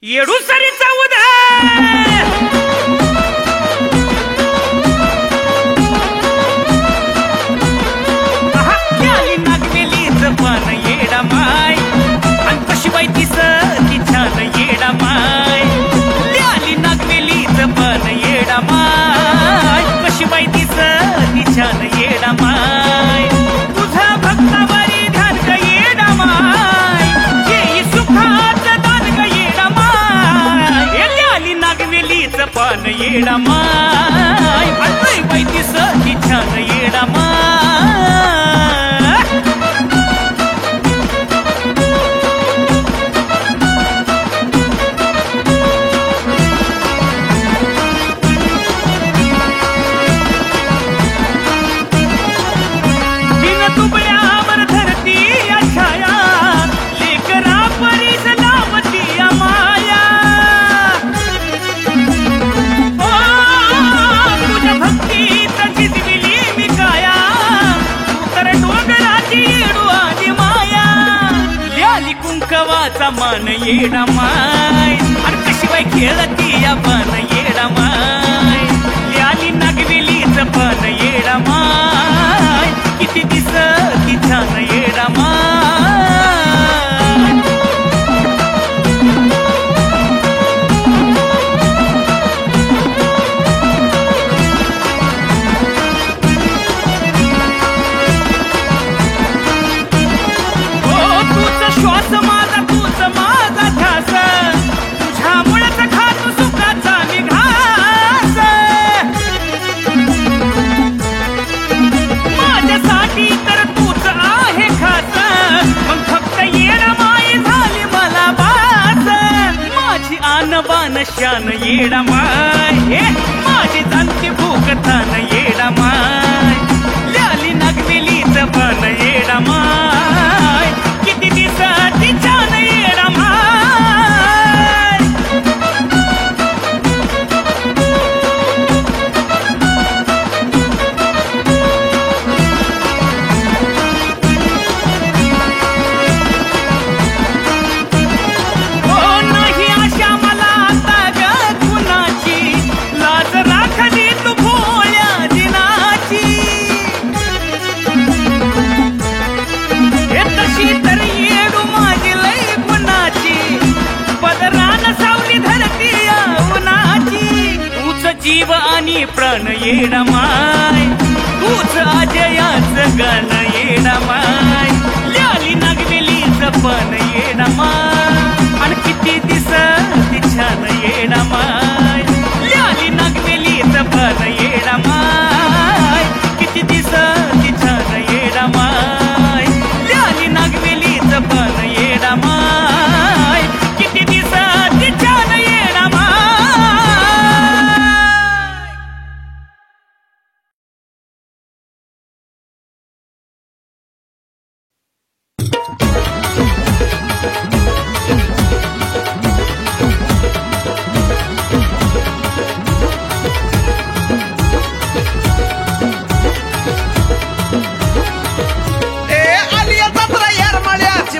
येडूसरीचा उदय आली नागवेलीच पण येडा माय आणि कशी बाई ती छान येडा माय आली नागवेलीच पण येडा माय कशी बाई ती छान येडा माय तुझा भक्तावरी ध्यान ग येडा माय ये सुखात दान ग येडा माय आली नागवेलीच पण येडा माय आणि बाई ती छान येडा माय कुंकवाचा मान येडा माय आणि कशी बाई खेळती आपण येडा माय आली नागवेलीच पण येडा माय किती दिसती छान येडा माय श्वास माझा तूच माझा ध्यास तुझ्यामुळेच खातो सुखाचा निघास माझ्यासाठी तर तूच आहे खास मग फक्त येडा माय झाली मला बास माझी आणबान शान येडा माय माझी जाणती भूक थान येडा माय आली नागवेलीच पण येडा माय किती दिसती छान येडा माय हो नाही आशा मला आता ग कुणाची लाज राखली तू भोळ्या दिनाची तशी तर येडू माझी लई गुणाची पदरान सावली धरती उन्हाची तूच जीव आणि प्राण येडा माय तूच अजयाच गण येडा माय आली नागवेलीच पण येडा माय आणि किती दिसती छान येडा माय आली नागवेलीच पण येडा माय किती दिसती छान येडा माय आली नागवेलीच पण येडा माय किती दिसती छान येडा माय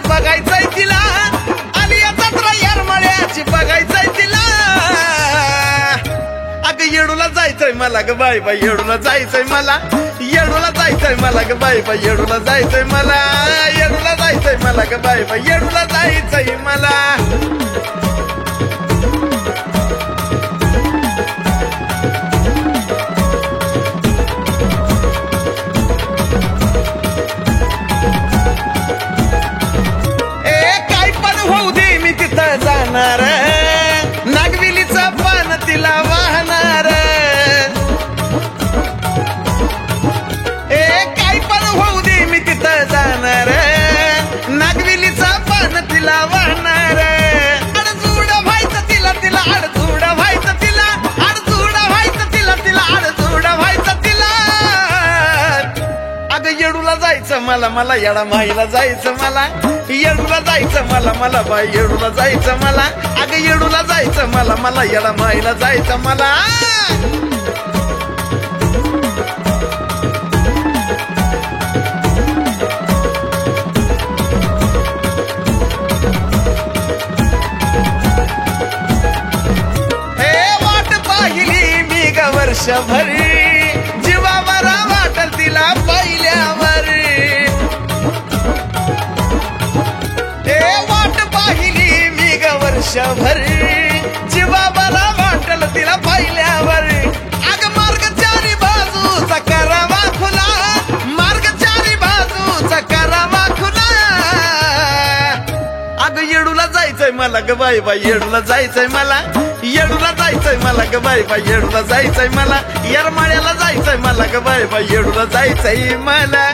बघायचंय तिला आलिया जत्रा यार मळ्याची बघायचंय तिला अगं येडूला जायचंय मला ग बाई बाई येडूला जायचंय मला येडूला जायचंय मला ग बाई बाई येडूला जायचंय मला येडूला जायचंय मला ग बाई बाई येडूला जायचंय मला जाणार नागवेलीचा पान तिला वाहणार काय पण होऊ दे मी तिथं जाणार नागवेलीचा पान तिला वाहणार अडचूड व्हायचं तिला तिला अडचूड व्हायचं तिला अडचूड व्हायचं तिला तिला अडचूड व्हायचं तिला अगं येडूला जायचं मला मला येडा माईला जायचं मला येडूला जायचं मला मला बाई येडूला जायचं मला अगं येडूला जायचं मला मला येडा माईला जायचं मला वर्षभर जीवावर वाटल तिला पहिल्यावर वाट पाहिली मी ग वर्षभर जीवावर वाटल तिला पहिल्यावर अग मार्ग चारी बाजूचा करावा खुला मार्ग चारी बाजूचा करावा खुला अग येडूला जायचंय मला ग बाई बाई येडूला जायचंय मला येडूला जायचंय मला ग बाई बाई येडूला जायचंय मला येरमाळ्याला जायचंय मला ग बाई बाई येडूला जायचंय मला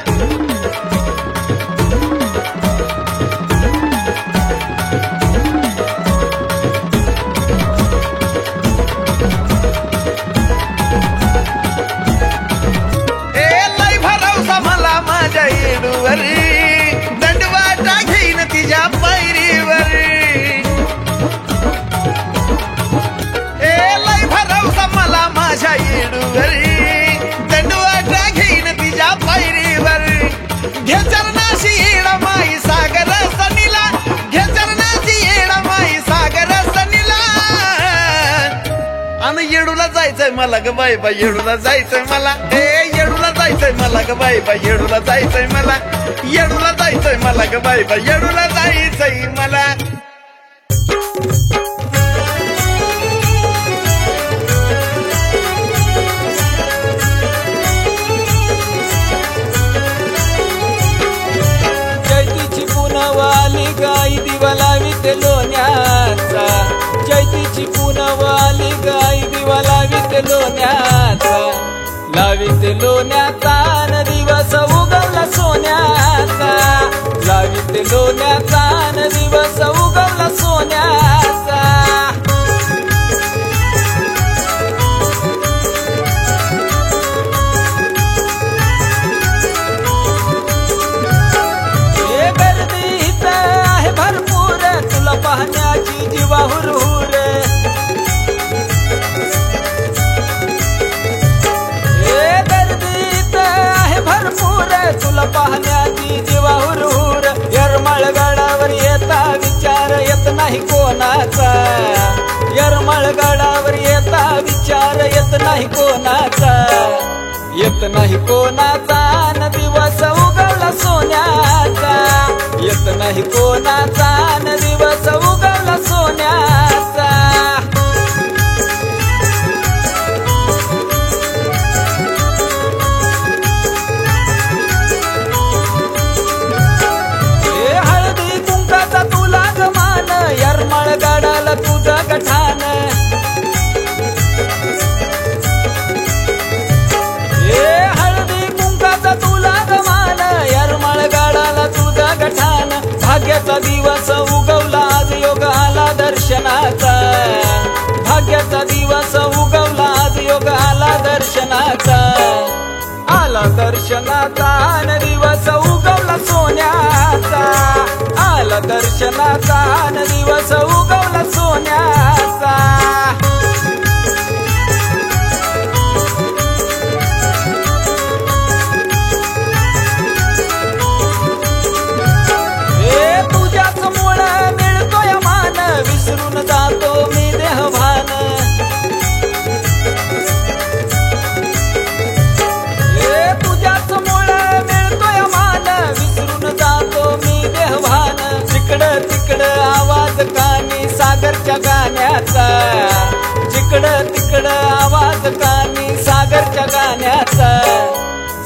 माझ्या येडूवर दंडवाटा घेईन तिच्या पैरीवर लय भरवसा मला माझ्या येडूवर दंडवाटा घेईन तिच्या पैरीवर घे चरणाशी येडा माई सागर सनीला घे चरणाशी येडा माई सागर सनीला आणि येडूला जायचंय मला ग बाई बाई येडूला जायचंय मला येडूला जायचंय मला ग बाई बाई येडूला जायचंय मला येडूला जायचंय मला ग बाई बाई येडूला जायचंय मला चैतीची पुनवाली गाई दिवा लावीत लोण्याचा चैतीची पुनवाली गाई दिवा लावीत लोण्याचा लावीत लोण्याचा न दिवस उगवला सोन्याचा लावीत लोण्याचा न दिवस उगवला सोन्याचा हे गर्दी इथं आहे भरपूर तुला पाहण्याची जीवा हुरहुर तुला पाहण्याची जीवा हुरहुर यरमाळगडावर येता विचार येत नाही कोणाचा यरमाळगडावर येता विचार येत नाही कोणाचा येत नाही कोणाचा न दिवस उगवला सोन्याचा येत नाही कोणाचा न दिवस उगवला सोन्याचा तुला गमान यरमाळगडाला तुझं गठान हळदी कुंकाचा तुला गमान यरमाळगडाला तुझं गठान भाग्याचा दिवस उगवला आज योग आला दर्शनाचा भाग्याचा दिवस उगवला आज योग आला दर्शनाचा आला दर्शनाचा न दिवस उगवला सोन्याचा आला दर्शनाचा न दिवस उगवला सोन्याचा तुझ्याच मुळे मिळतोय मान विसरून जातो मी देहभान तुझ्याच मुळे मिळतोय मान विसरून जातो मी देहभान जिकडं तिकडं आवाज कानी सागरच्या गाण्याचा जिकडं तिकडं आवाज कानी सागरच्या गाण्याचा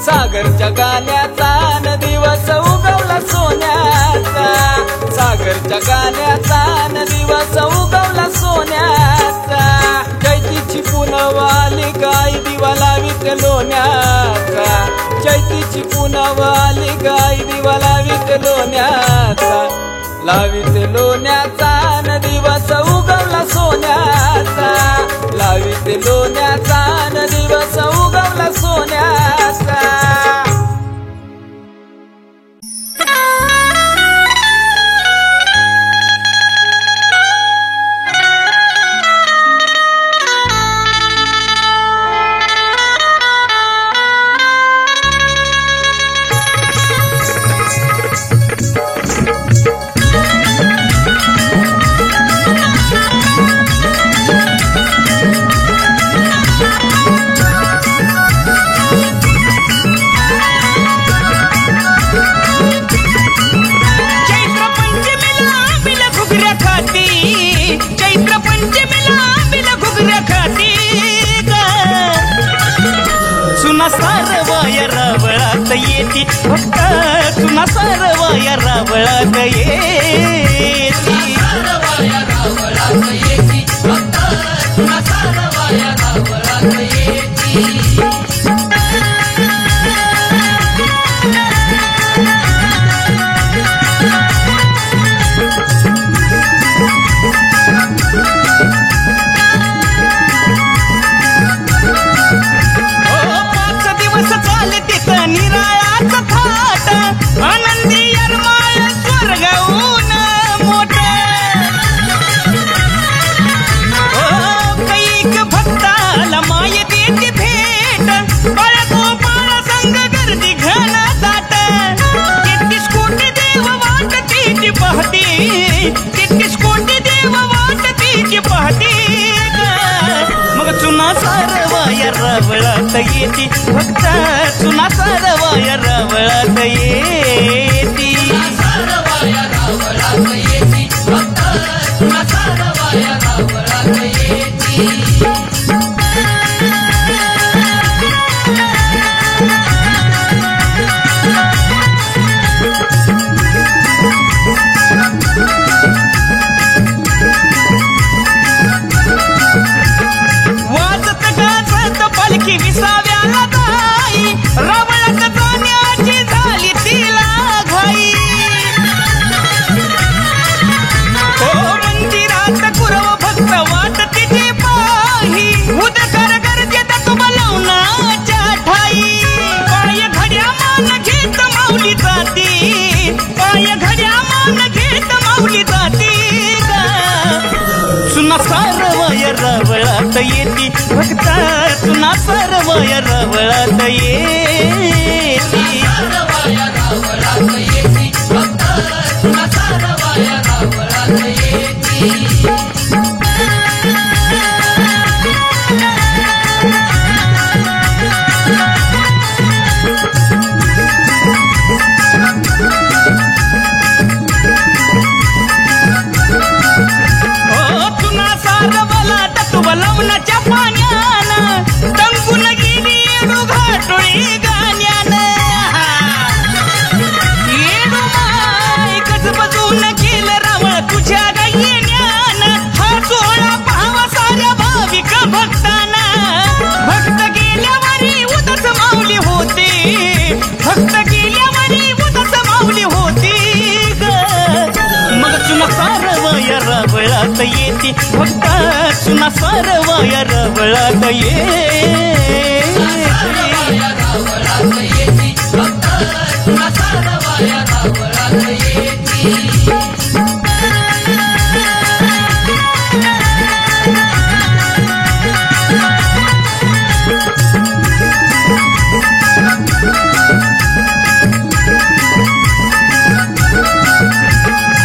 सागरच्या गाण्याचा न दिवस उगवला सोन्याचा सागरच्या गाण्याचा न दिवस उगवला सोन्याचा चैतीची पुनवाली गाई दिवा लावीत लोण्याचा चैतीची पुनवाली गाई दिवा लावीत लोण्याचा लावीत लोण्याचा न दिवस उगवला सोन्याचा लावीत लोण्याचा न दिवस उगवला सोन्याचा चुना सारवाया रावळात येती निराळाच थाट आनंदी यरमाळ स्वर्गऊन मोठ कैक भक्ताला माय देती भेट बाळगोपाळ संग गर्दी घन दाट 33 कोटी देव वाट तिची पाहती 33 कोटी देव वाट तिची पाहती मग चुना सारवाया रावळात येती भक्त चुना सारवाया रावळात येती वाजत गाजत पालखी विसाव्याला जाई रावळात जाण्याची झाली तिला घाई हो मंदिरात कुरव भक्त वाट तिची पाही उदकर गरजेत तुबलवनाच्या ठाई पाय घड्या मान घेत माऊली जाती पाय घड्या मान घेत माऊली जाती चुना सारवाया रावळात येती भक्त चुना सारवाया रावळात येती लवनाच्या पाण्यानं टंकून गेली येडू घाटोळी गाण्यानं येडू माय गजबजून केलं रावळ तुझ्या येण्यानं हा सोहळा पाहावा साऱ्या भाविक भक्तांना भक्त गेल्यावरी उदास माऊली होती भक्त गेल्यावरी उदास माऊली होती मग चुना सारवाया रावळात येती भक्त चुना सारवाया रावळात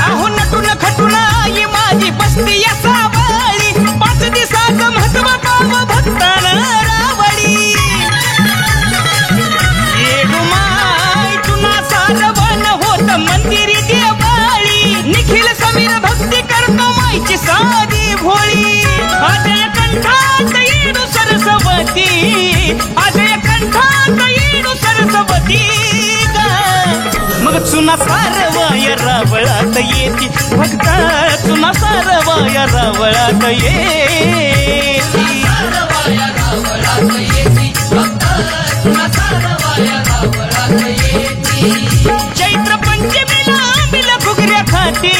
आहो नटून खटून आई माझी बसती या सावळी 5 दिवसाचं महत्व पाव भक्तानं रावळी येडू माय चुना सारवण होत मंदिरी देवाळी निखिल समीर भक्ती करतो माईची साधी भोळी अजय कंठात येडू सरस्वती अजय कंठात येडू सरस्वती मग चुना सारवाया रावळात येती भक्त चुना सारवाया रावळात येती चैत्र पंचमीला बिल घुगऱ्या खाती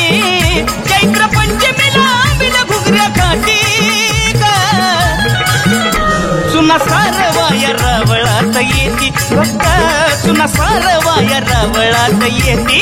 चैत्र पंचमीला बिल घुगऱ्या खाती चुना सारवाया रावळात येती भक्त चुना सारवाया रावळात येती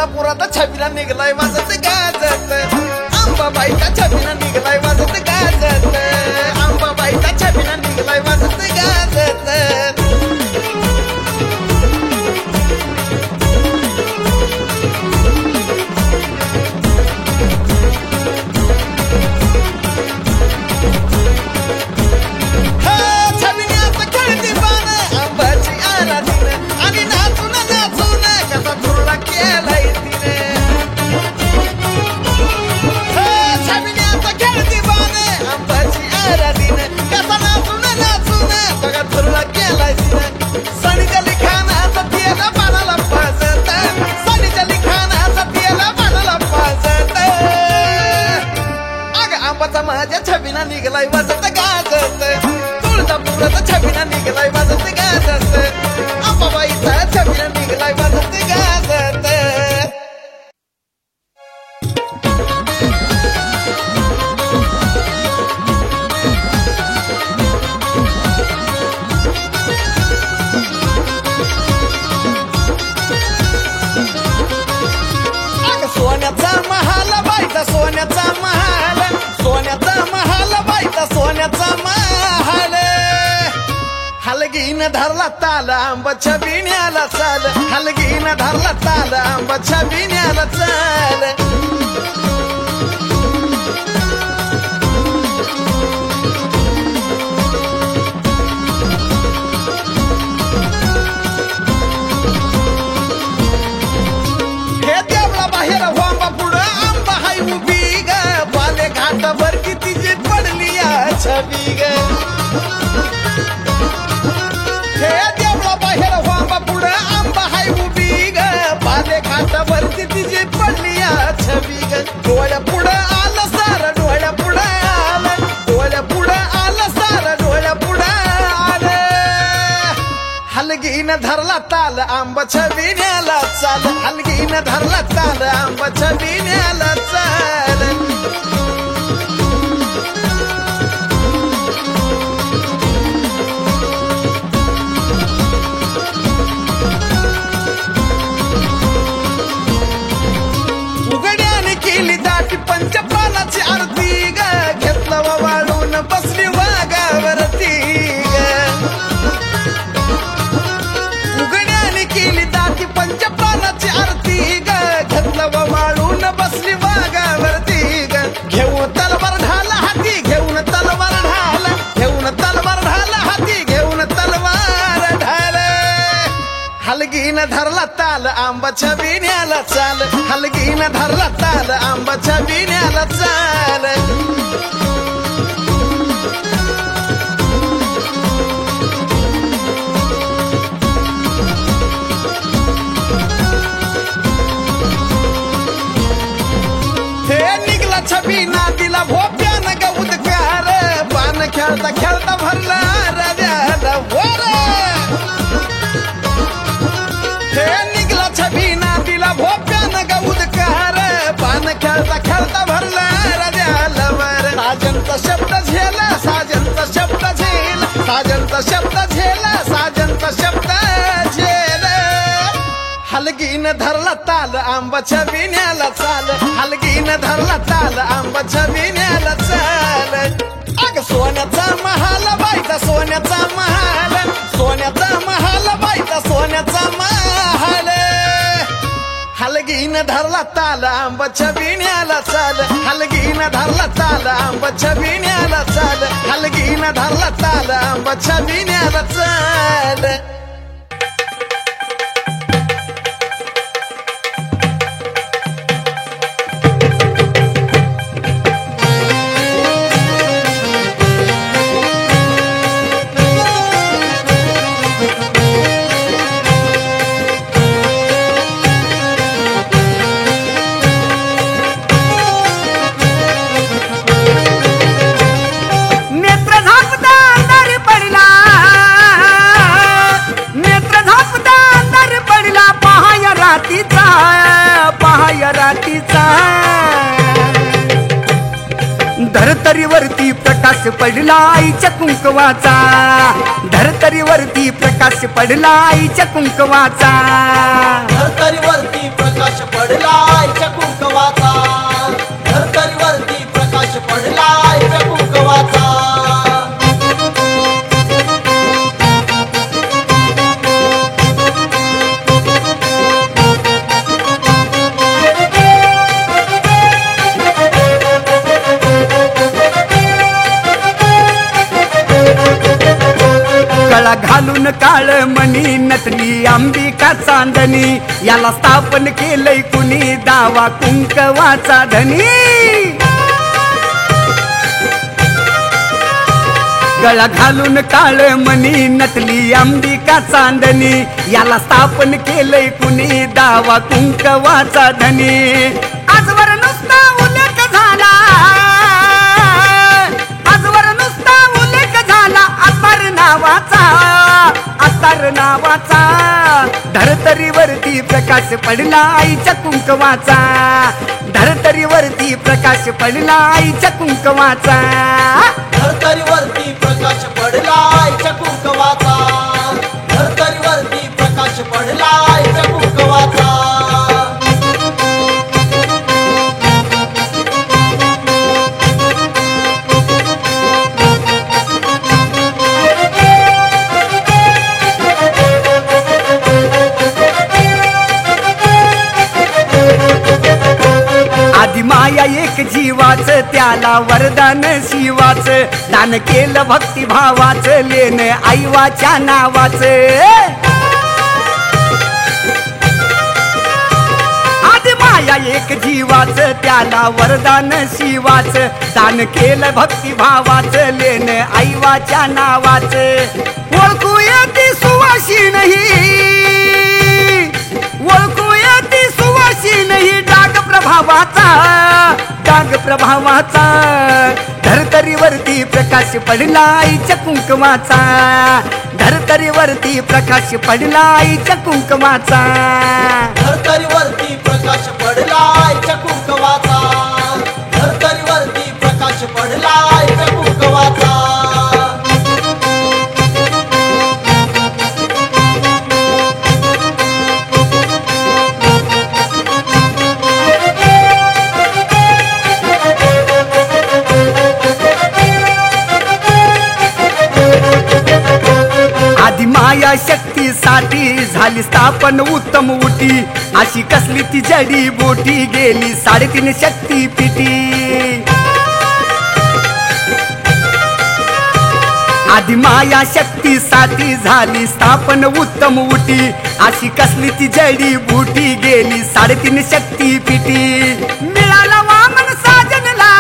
तुळजापुरात छबिना निघलाय वाजत गाजत अंबाबाईचा छबिना निघलाय वाजत गाजत अंबाबाईचा छबिना निघलाय वाजत गाजत माझ्या छबिना निघलाय वाजत गाजत तुळजापुरात छबिना निघलाय वाजत गाजत अंबाबाईचा छबिना निघलाय वाजत गाजत सोन्याचा महाल बाईचा सोन्याचा महाल सोन्याचा महाल बाईचा सोन्याचा महाल हलगीन धरला ताल आंबाच्या बिण्याला चाल हलगीन धरला ताल आंबाच्या बिण्याला चाल हे देवळा बाहेर वांबा पुढं आंबा हाय उभी ग बाले घाटावर किती जी पडली या छबी ग हे देवळा बाहेर वांबा पुढं आंबा हाय उभी ग बाले घाटावर किती जी पडली या छबी ग डोळ्या पुढं आलं सार डोळ्या पुढं आलं डोळ्या पुढं आलं सार डोळ्या पुढं आलं हलगीन धरला ताल आंबाच्या बिण्याला चाल हलगीन धरला ताल आंबाच्या बिण्याला चाल उघड्याने केली दाटी पंचपालाची आरती ग घेतलं वाळून बसली वाघावरती उघड्याने केली दाटी पंचपालाची आरती ग घेतलं वाळून बसली वाघावरती ग घेऊन तलवार ढाल हाती घेऊन तलवार ढाल घेऊन तलवार ढाल हाती घेऊन तलवार ढाल हलगीन धरला ताल आंबाच्या बिण्याला चाल हलगीन धरला ताल आंबाच्या बिण्याला चाल हे निघला छबिना दिला भोप्यान ग उदकार पान खेळता खेळता भरला राजाला वर हे निघला छबिना दिला भोप्यान ग उदकार पान खेळता खेळता भरला राजाला वर साजनचा शब्द झेला साजनचा शब्द झेल साजनचा शब्द झेला साजनचा शब्द झेल हलगीन धरला ताल आंबाच्या बिण्याला चाल हलगीन धरला ताल आंबाच्या बिण्याला चाल अग सोन्याचा महाल बाईचा सोन्याचा महाल सोन्याचा महाल बाईचा सोन्याचा महाल हलगीन धरला ताल आंबाच्या बिण्याला चाल हलगीन धरला ताल आंबाच्या बिण्याला चाल हलगीन धरला ताल आंबाच्या बिण्याला चाल धरतरीवरती प्रकाश पडला आईच्या कुंकवाचा धरतरीवरती प्रकाश पडला आईच्या कुंकवाचा धरतरीवरती प्रकाश पडला घालून काळ मणी नटली अंबिका चांदणी याला स्थापन केलंय कुणी दावा कुंकवाचा धनी गळा घालून काळ मणी नटली अंबिका चांदणी याला स्थापन केलंय कुणी दावा कुंकवाचा धनी आजवर नुसता उल्लेख झाला आजवर नुसता उल्लेख झाला अत्तर नावाचा धरतरीवरती प्रकाश पडला आईच्या कुंकवाचा धरतरीवरती प्रकाश पडला आईच्या कुंकवाचा धरतरीवरती प्रकाश पडला आईच्या कुंकवाचा धरतरीवरती प्रकाश पडला आईच्या कुंकवाचा आधी माया एक जीवाच त्याला वरदान शिवाच दान केलं भक्तिभावाच लेन आईवाच्या नावाच आधी माया एक जीवाच त्याला वरदान शिवाच दान केलं भक्तिभावाच लेन आईवाच्या नावाच ओळखू येती सुवाशी नाही ओळखू येती सुवाशी नाही डाग प्रभावाचा धरतरीवरती प्रकाश पडला आईच्या कुंकवाचा धरतरीवरती प्रकाश पडला आईच्या कुंकवाचा धरतरीवरती प्रकाश पडला आईच्या कुंकवाचा धरतरीवरती प्रकाश पडला आईच्या कुंकवाचा आधी माया शक्तीसाठी झाली स्थापन उत्तम उटी अशी कसली ती जडी बोटी गेली 3.5 शक्ती पिटी आधी माया शक्तीसाठी झाली स्थापन उत्तम उटी अशी कसली ती जडी बोटी गेली 3.5 शक्ती पिटी मिळाला वामन साजनला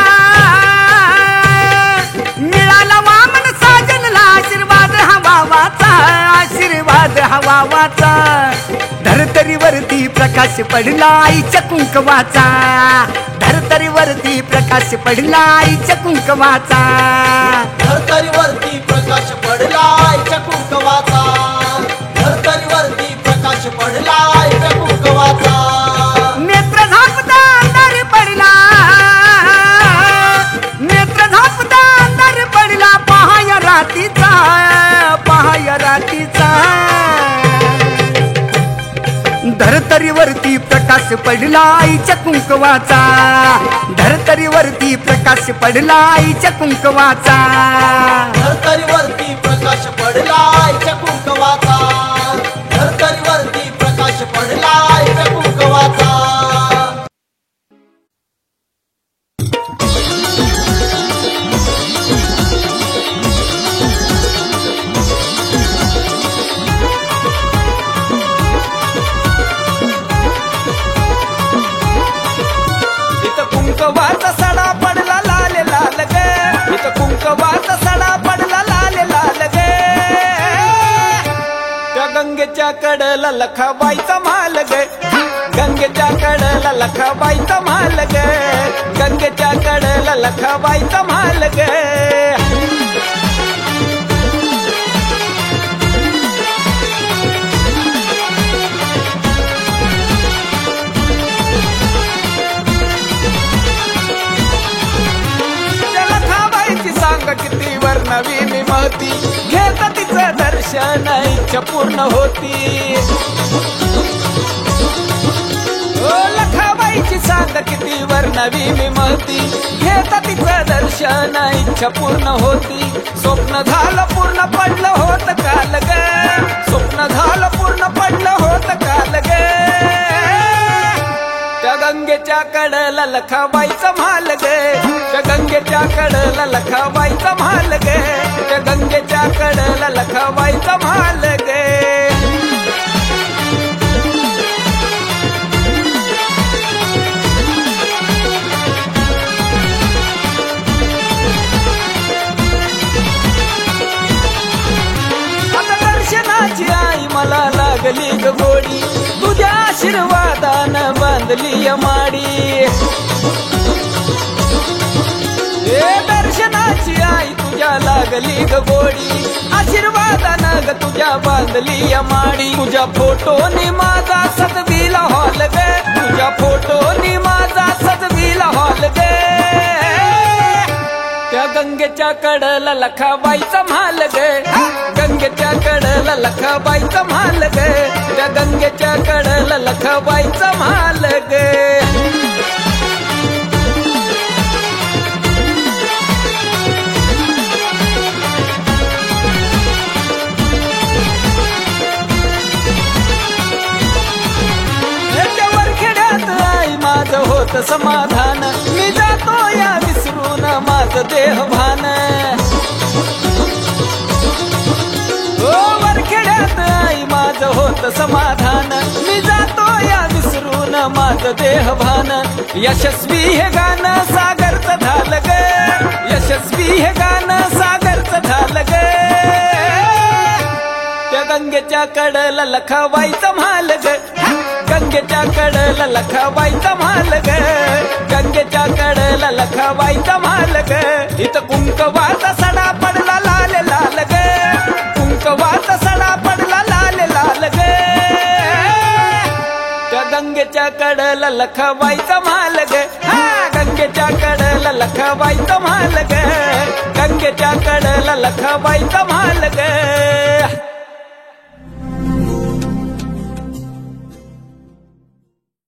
मिळाला वामन साजनला आशीर्वाद हवावाचा धरतरीवरती प्रकाश पडला आईच्या कुंकवाचा धरतरीवरती प्रकाश पडला आईच्या कुंकवाचा धरतरीवरती प्रकाश पडला आईच्या कुंकवाचा धरतरीवरती प्रकाश पडला आईच्या कुंकवाचा नेत्र झापता अंधार पडला नेत्र झापता अंधार पडला पहाय रातीचा धरतरीवरती प्रकाश पडला आईच्या कुंकवाचा धरतरीवरती प्रकाश पडला आईच्या कुंकवाचा धरतरीवरती प्रकाश पडला आईच्या कुंकवाचा धरतरीवरती प्रकाश पडला आईच्या कुंकवाचा कुंकवाचा सडा पडला लाल लाल ग इथं कुंकवाचा सडा पडला लाल लाल ग त्या गंगेच्या कडला लखाबाईचा माल ग गंगेच्या कडला लखाबाईचा माल ग गंगेच्या कडला लखाबाईचा माल ग किती वर्णवी महती घेत तिचं दर्शन इच्छा पूर्ण होती लखाबाईची सांग किती वर्णवी महती घेत तिचं दर्शन इच्छा पूर्ण होती स्वप्न झालं पूर्ण पडलं होत काल ग स्वप्न झालं पूर्ण पडलं होत काल ग त्या गंगे गंगेच्या कडला लखाबाईचा महाल गे, त्या गंगेच्या कडला लखाबाईचा महाल गे, त्या गंगेच्या कडला लखाबाईचा महाल गे. दर्शनाची आई मला लागली ग गोडी, तुझ्या आशीर्वादानं बांधली माडी. दर्शनाची आई तुझ्या लागली ग गोडी, आशीर्वादानं ग तुझ्या बांधली माडी. तुझ्या फोटोनी माझा सजविला हॉल गे, तुझ्या फोटोनी माझा सजविला हॉल गे. त्या गंगेच्या कडला लखाबाईचा महाल गे, गंगेच्या कडला लखाबाईचा महाल गे, त्या गंगेच्या कडला लखाबाईचा महाल गे. खेड्यात आई माझं होत समाधान, मी जातो या विसरून माझं देहभान. वरखेड्यात आई माझं होत समाधान, मी जातो या विसरून माझं देहभान. यशस्वी हे गाणं सागरचं झालं गे, यशस्वी हे गाणं सागरचं झालं गे. त्या गंगेच्या कडला लखाबाईचा महाल गे, गंगेच्या कडला लखाबाईचा महाल गे, गंगेच्या कडला लखाबाईचा महाल गे. इथं कुंकवाचा सडा पडला लाल लाल गे, कुंकवाचा सडा पडला लाल लाल गे. त्या गंगेच्या कडला लखाबाईचा महाल गे, गंगेच्या कडला लखाबाईचा महाल गे, गंगेच्या कडला लखाबाईचा महाल गे.